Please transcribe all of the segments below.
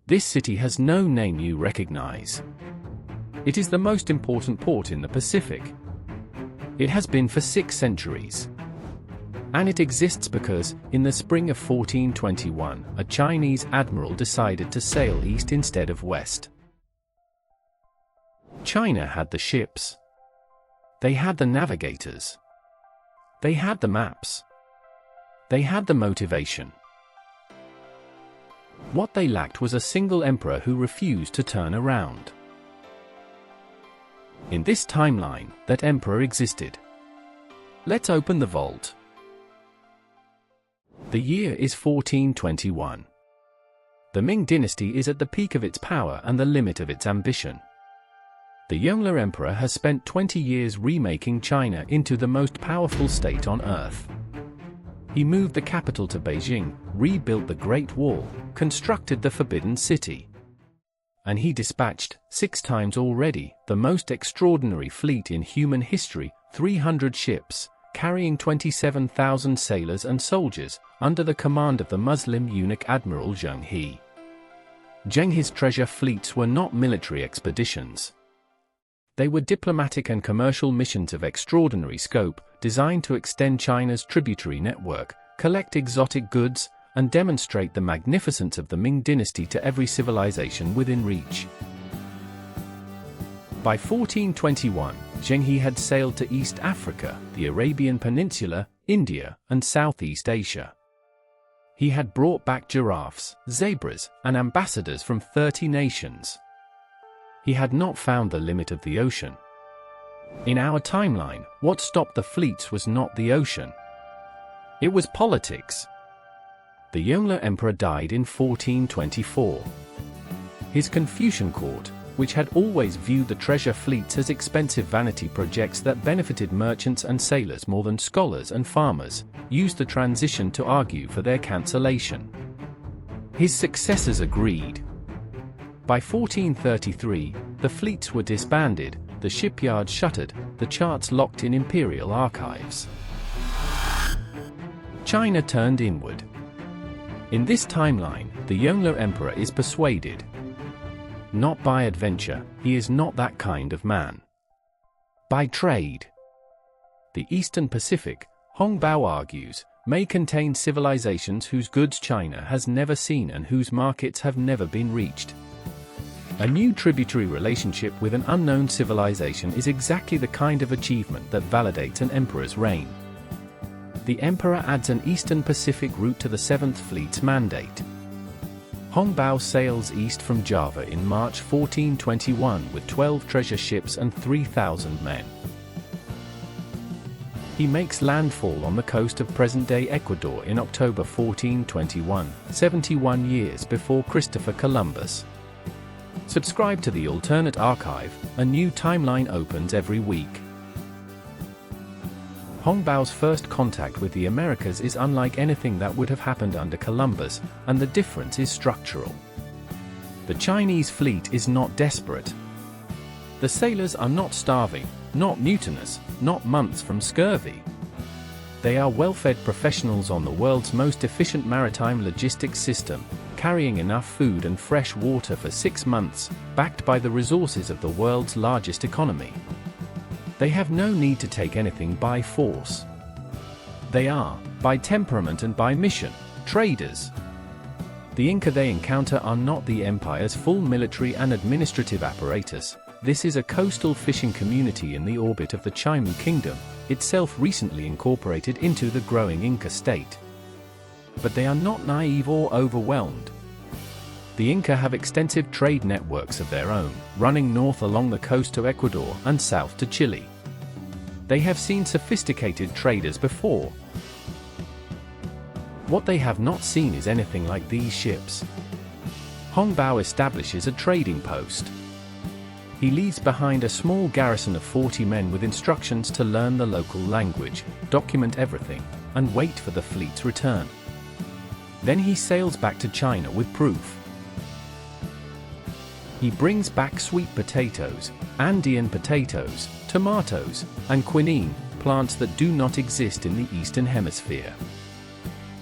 This city has no name you recognize. It is the most important port in the Pacific. It has been for 6 centuries. And it exists because, in the spring of 1421, a Chinese admiral decided to sail east instead of west. China had the ships. They had the navigators. They had the maps. They had the motivation. What they lacked was a single emperor who refused to turn around. In this timeline, that emperor existed. Let's open the vault. The year is 1421. The Ming dynasty is at the peak of its power and the limit of its ambition. The Yongle Emperor has spent 20 years remaking China into the most powerful state on earth. He moved the capital to Beijing, rebuilt the Great Wall, constructed the Forbidden City. And he dispatched, 6 times already, the most extraordinary fleet in human history, 300 ships, carrying 27,000 sailors and soldiers, under the command of the Muslim eunuch Admiral Zheng He. Zheng He's treasure fleets were not military expeditions. They were diplomatic and commercial missions of extraordinary scope, designed to extend China's tributary network, collect exotic goods, and demonstrate the magnificence of the Ming dynasty to every civilization within reach. By 1421, Zheng He had sailed to East Africa, the Arabian Peninsula, India, and Southeast Asia. He had brought back giraffes, zebras, and ambassadors from 30 nations. He had not found the limit of the ocean. In our timeline, what stopped the fleets was not the ocean. It was politics. The Yongle Emperor died in 1424. His Confucian court, which had always viewed the treasure fleets as expensive vanity projects that benefited merchants and sailors more than scholars and farmers, used the transition to argue for their cancellation. His successors agreed. By 1433, the fleets were disbanded, the shipyards shuttered, the charts locked in imperial archives. China turned inward. In this timeline, the Yongle Emperor is persuaded. Not by adventure, he is not that kind of man. By trade. The Eastern Pacific, Hongbao argues, may contain civilizations whose goods China has never seen and whose markets have never been reached. A new tributary relationship with an unknown civilization is exactly the kind of achievement that validates an emperor's reign. The emperor adds an Eastern Pacific route to the 7th Fleet's mandate. Hongbao sails east from Java in March 1421 with 12 treasure ships and 3,000 men. He makes landfall on the coast of present-day Ecuador in October 1421, 71 years before Christopher Columbus. Subscribe to the Alternate Archive, a new timeline opens every week. Hongbao's first contact with the Americas is unlike anything that would have happened under Columbus, and the difference is structural. The Chinese fleet is not desperate. The sailors are not starving, not mutinous, not months from scurvy. They are well-fed professionals on the world's most efficient maritime logistics system, carrying enough food and fresh water for 6 months, backed by the resources of the world's largest economy. They have no need to take anything by force. They are, by temperament and by mission, traders. The Inca they encounter are not the empire's full military and administrative apparatus. This is a coastal fishing community in the orbit of the Chimu Kingdom, itself recently incorporated into the growing Inca state. But they are not naive or overwhelmed. The Inca have extensive trade networks of their own, running north along the coast to Ecuador and south to Chile. They have seen sophisticated traders before. What they have not seen is anything like these ships. Hongbao establishes a trading post. He leaves behind a small garrison of 40 men with instructions to learn the local language, document everything, and wait for the fleet's return. Then he sails back to China with proof. He brings back sweet potatoes, Andean potatoes, tomatoes, and quinine, plants that do not exist in the Eastern Hemisphere.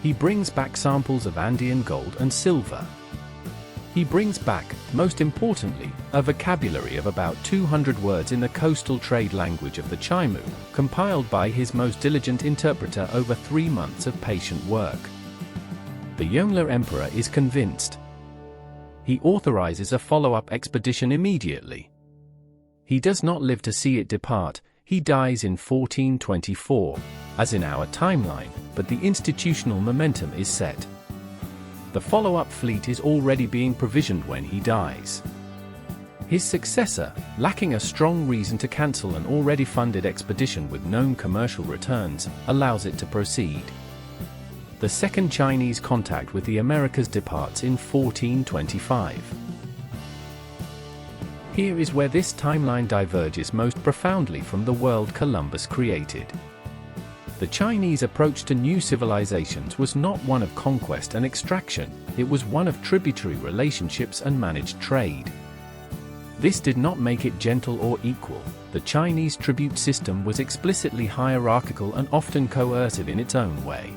He brings back samples of Andean gold and silver. He brings back, most importantly, a vocabulary of about 200 words in the coastal trade language of the Chaimu, compiled by his most diligent interpreter over 3 months of patient work. The Yongle Emperor is convinced. He authorizes a follow-up expedition immediately. He does not live to see it depart. He dies in 1424, as in our timeline, but the institutional momentum is set. The follow-up fleet is already being provisioned when he dies. His successor, lacking a strong reason to cancel an already funded expedition with known commercial returns, allows it to proceed. The second Chinese contact with the Americas departs in 1425. Here is where this timeline diverges most profoundly from the world Columbus created. The Chinese approach to new civilizations was not one of conquest and extraction, it was one of tributary relationships and managed trade. This did not make it gentle or equal. The Chinese tribute system was explicitly hierarchical and often coercive in its own way.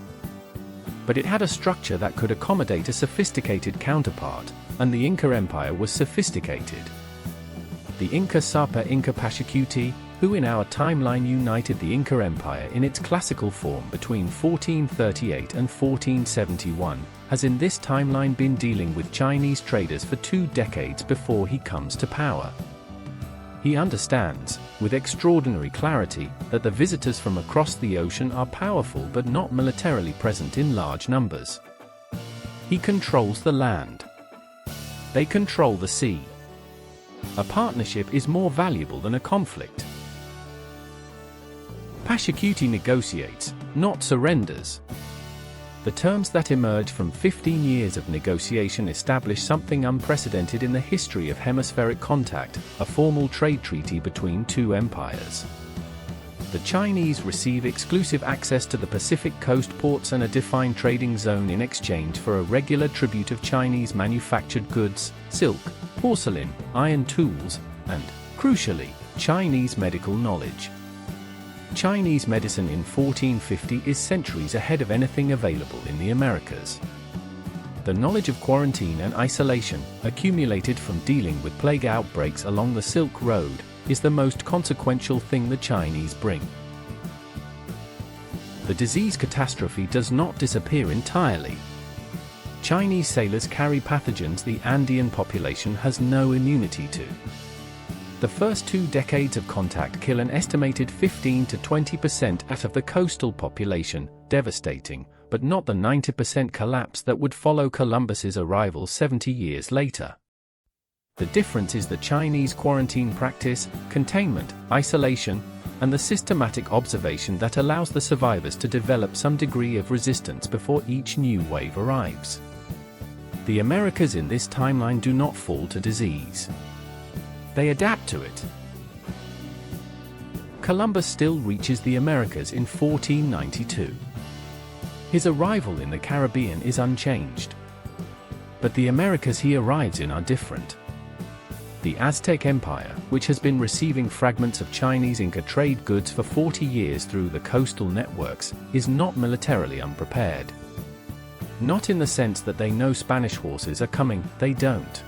But it had a structure that could accommodate a sophisticated counterpart, and the Inca Empire was sophisticated. The Inca Sapa Inca Pachacuti, who in our timeline united the Inca Empire in its classical form between 1438 and 1471, has in this timeline been dealing with Chinese traders for 2 decades before he comes to power. He understands, with extraordinary clarity, that the visitors from across the ocean are powerful but not militarily present in large numbers. He controls the land. They control the sea. A partnership is more valuable than a conflict. Pachacuti negotiates, not surrenders. The terms that emerge from 15 years of negotiation establish something unprecedented in the history of hemispheric contact, a formal trade treaty between 2 empires. The Chinese receive exclusive access to the Pacific coast ports and a defined trading zone in exchange for a regular tribute of Chinese manufactured goods, silk, porcelain, iron tools, and, crucially, Chinese medical knowledge. Chinese medicine in 1450 is centuries ahead of anything available in the Americas. The knowledge of quarantine and isolation, accumulated from dealing with plague outbreaks along the Silk Road, is the most consequential thing the Chinese bring. The disease catastrophe does not disappear entirely. Chinese sailors carry pathogens the Andean population has no immunity to. The first 2 decades of contact kill an estimated 15 to 20% out of the coastal population, devastating, but not the 90% collapse that would follow Columbus's arrival 70 years later. The difference is the Chinese quarantine practice, containment, isolation, and the systematic observation that allows the survivors to develop some degree of resistance before each new wave arrives. The Americas in this timeline do not fall to disease. They adapt to it. Columbus still reaches the Americas in 1492. His arrival in the Caribbean is unchanged. But the Americas he arrives in are different. The Aztec Empire, which has been receiving fragments of Chinese Inca trade goods for 40 years through the coastal networks, is not militarily unprepared. Not in the sense that they know Spanish horses are coming, they don't.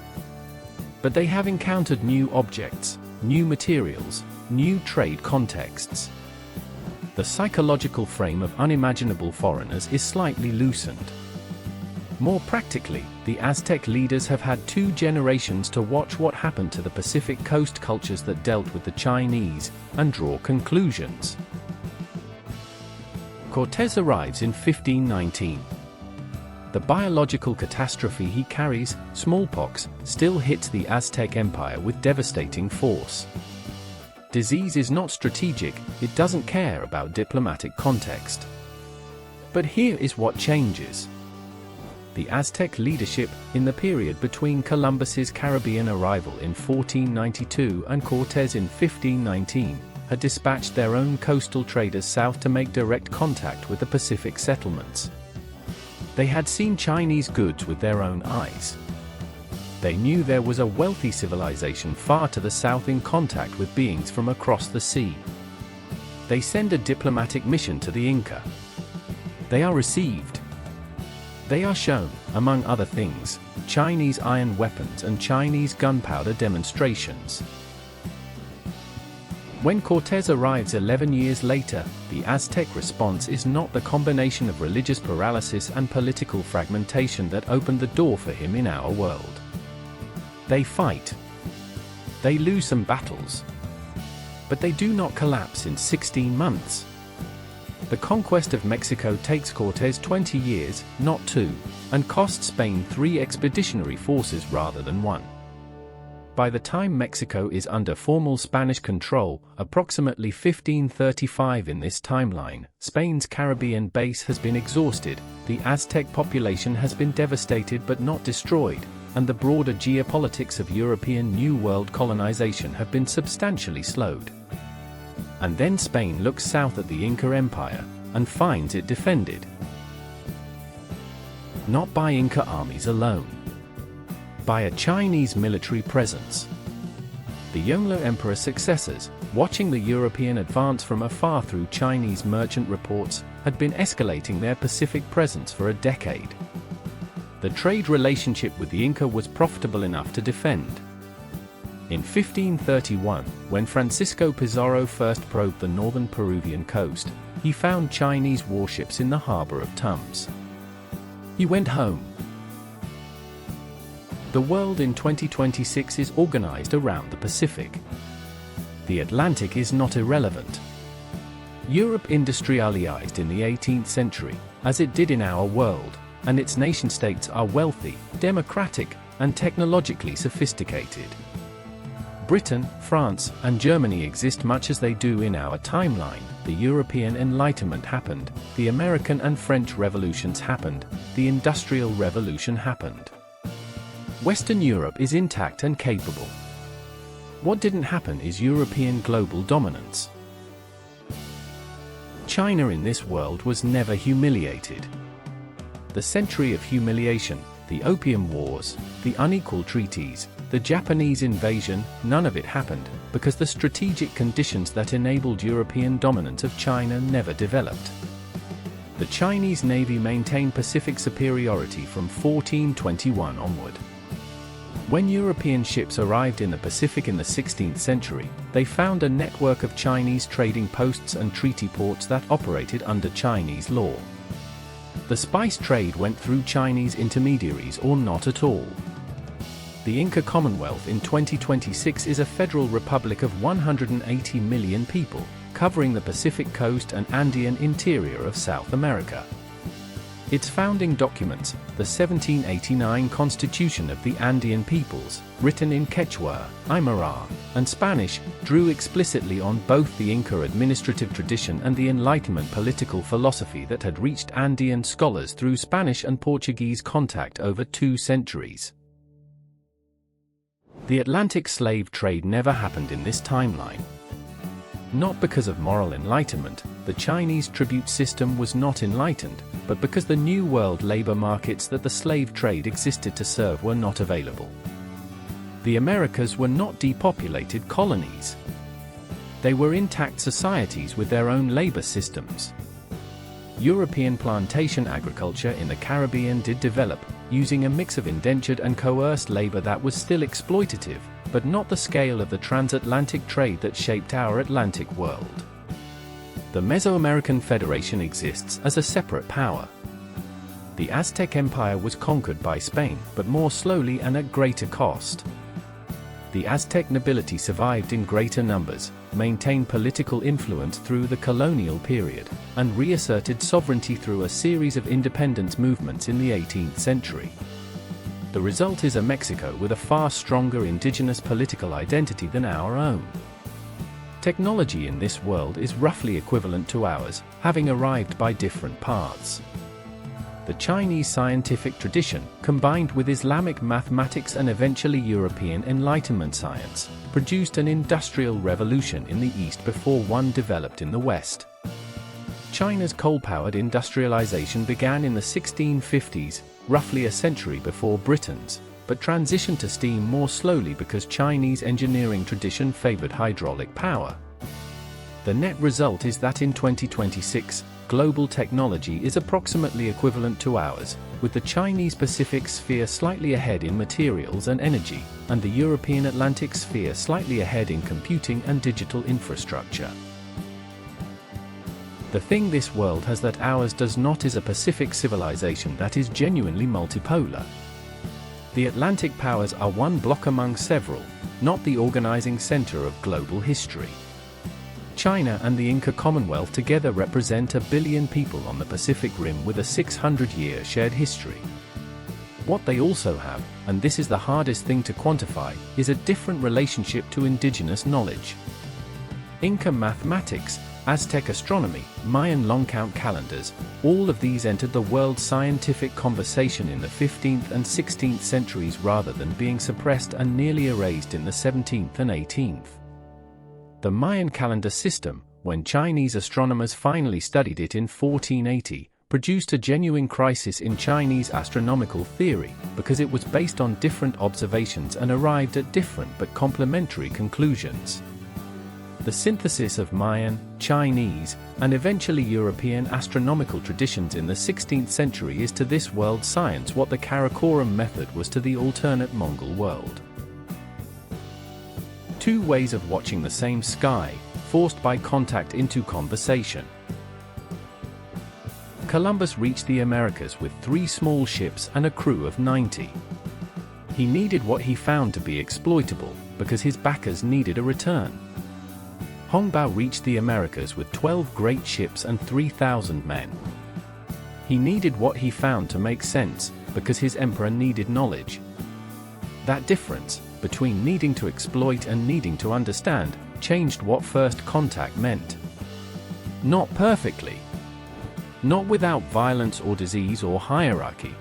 But they have encountered new objects, new materials, new trade contexts. The psychological frame of unimaginable foreigners is slightly loosened. More practically, the Aztec leaders have had 2 generations to watch what happened to the Pacific coast cultures that dealt with the Chinese, and draw conclusions. Cortés arrives in 1519. The biological catastrophe he carries, smallpox, still hits the Aztec Empire with devastating force. Disease is not strategic, it doesn't care about diplomatic context. But here is what changes. The Aztec leadership, in the period between Columbus's Caribbean arrival in 1492 and Cortés in 1519, had dispatched their own coastal traders south to make direct contact with the Pacific settlements. They had seen Chinese goods with their own eyes. They knew there was a wealthy civilization far to the south in contact with beings from across the sea. They send a diplomatic mission to the Inca. They are received. They are shown, among other things, Chinese iron weapons and Chinese gunpowder demonstrations. When Cortés arrives 11 years later, the Aztec response is not the combination of religious paralysis and political fragmentation that opened the door for him in our world. They fight. They lose some battles. But they do not collapse in 16 months. The conquest of Mexico takes Cortés 20 years, not 2, and costs Spain 3 expeditionary forces rather than 1. By the time Mexico is under formal Spanish control, approximately 1535 in this timeline, Spain's Caribbean base has been exhausted, the Aztec population has been devastated but not destroyed, and the broader geopolitics of European New World colonization have been substantially slowed. And then Spain looks south at the Inca Empire, and finds it defended. Not by Inca armies alone. By a Chinese military presence. The Yongle Emperor's successors, watching the European advance from afar through Chinese merchant reports, had been escalating their Pacific presence for a decade. The trade relationship with the Inca was profitable enough to defend. In 1531, when Francisco Pizarro first probed the northern Peruvian coast, he found Chinese warships in the harbor of Tums. He went home. The world in 2026 is organized around the Pacific. The Atlantic is not irrelevant. Europe industrialized in the 18th century, as it did in our world, and its nation-states are wealthy, democratic, and technologically sophisticated. Britain, France, and Germany exist much as they do in our timeline. The European Enlightenment happened, the American and French revolutions happened, the Industrial Revolution happened. Western Europe is intact and capable. What didn't happen is European global dominance. China in this world was never humiliated. The century of humiliation, the Opium Wars, the unequal treaties, the Japanese invasion, none of it happened, because the strategic conditions that enabled European dominance of China never developed. The Chinese Navy maintained Pacific superiority from 1421 onward. When European ships arrived in the Pacific in the 16th century, they found a network of Chinese trading posts and treaty ports that operated under Chinese law. The spice trade went through Chinese intermediaries or not at all. The Inca Commonwealth in 2026 is a federal republic of 180 million people, covering the Pacific coast and Andean interior of South America. Its founding documents, the 1789 Constitution of the Andean Peoples, written in Quechua, Aymara, and Spanish, drew explicitly on both the Inca administrative tradition and the Enlightenment political philosophy that had reached Andean scholars through Spanish and Portuguese contact over 2 centuries. The Atlantic slave trade never happened in this timeline. Not because of moral enlightenment, the Chinese tribute system was not enlightened, but because the New World labor markets that the slave trade existed to serve were not available. The Americas were not depopulated colonies. They were intact societies with their own labor systems. European plantation agriculture in the Caribbean did develop, using a mix of indentured and coerced labor that was still exploitative, but not the scale of the transatlantic trade that shaped our Atlantic world. The Mesoamerican Federation exists as a separate power. The Aztec Empire was conquered by Spain, but more slowly and at greater cost. The Aztec nobility survived in greater numbers, maintained political influence through the colonial period, and reasserted sovereignty through a series of independence movements in the 18th century. The result is a Mexico with a far stronger indigenous political identity than our own. Technology in this world is roughly equivalent to ours, having arrived by different paths. The Chinese scientific tradition, combined with Islamic mathematics and eventually European Enlightenment science, produced an industrial revolution in the East before one developed in the West. China's coal-powered industrialization began in the 1650s, roughly a century before Britain's, but transitioned to steam more slowly because Chinese engineering tradition favored hydraulic power. The net result is that in 2026, global technology is approximately equivalent to ours, with the Chinese Pacific sphere slightly ahead in materials and energy, and the European Atlantic sphere slightly ahead in computing and digital infrastructure. The thing this world has that ours does not is a Pacific civilization that is genuinely multipolar. The Atlantic powers are one block among several, not the organizing center of global history. China and the Inca Commonwealth together represent 1 billion people on the Pacific Rim with a 600-year shared history. What they also have, and this is the hardest thing to quantify, is a different relationship to indigenous knowledge. Inca mathematics, Aztec astronomy, Mayan long-count calendars, all of these entered the world's scientific conversation in the 15th and 16th centuries rather than being suppressed and nearly erased in the 17th and 18th. The Mayan calendar system, when Chinese astronomers finally studied it in 1480, produced a genuine crisis in Chinese astronomical theory, because it was based on different observations and arrived at different but complementary conclusions. The synthesis of Mayan, Chinese, and eventually European astronomical traditions in the 16th century is to this world science what the Karakoram method was to the alternate Mongol world. Two ways of watching the same sky, forced by contact into conversation. Columbus reached the Americas with 3 small ships and a crew of 90. He needed what he found to be exploitable, because his backers needed a return. Hongbao reached the Americas with 12 great ships and 3,000 men. He needed what he found to make sense, because his emperor needed knowledge. That difference, between needing to exploit and needing to understand, changed what first contact meant. Not perfectly. Not without violence or disease or hierarchy.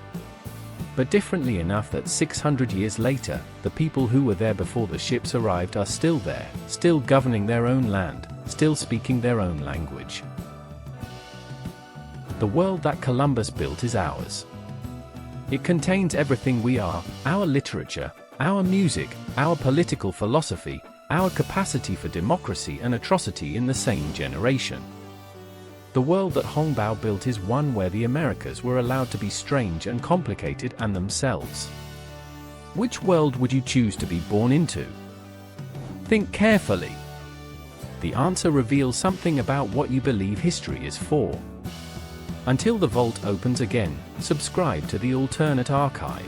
But differently enough that 600 years later, the people who were there before the ships arrived are still there, still governing their own land, still speaking their own language. The world that Columbus built is ours. It contains everything we are, our literature, our music, our political philosophy, our capacity for democracy and atrocity in the same generation. The world that Hongbao built is one where the Americas were allowed to be strange and complicated and themselves. Which world would you choose to be born into? Think carefully. The answer reveals something about what you believe history is for. Until the vault opens again, subscribe to the Alternate Archive.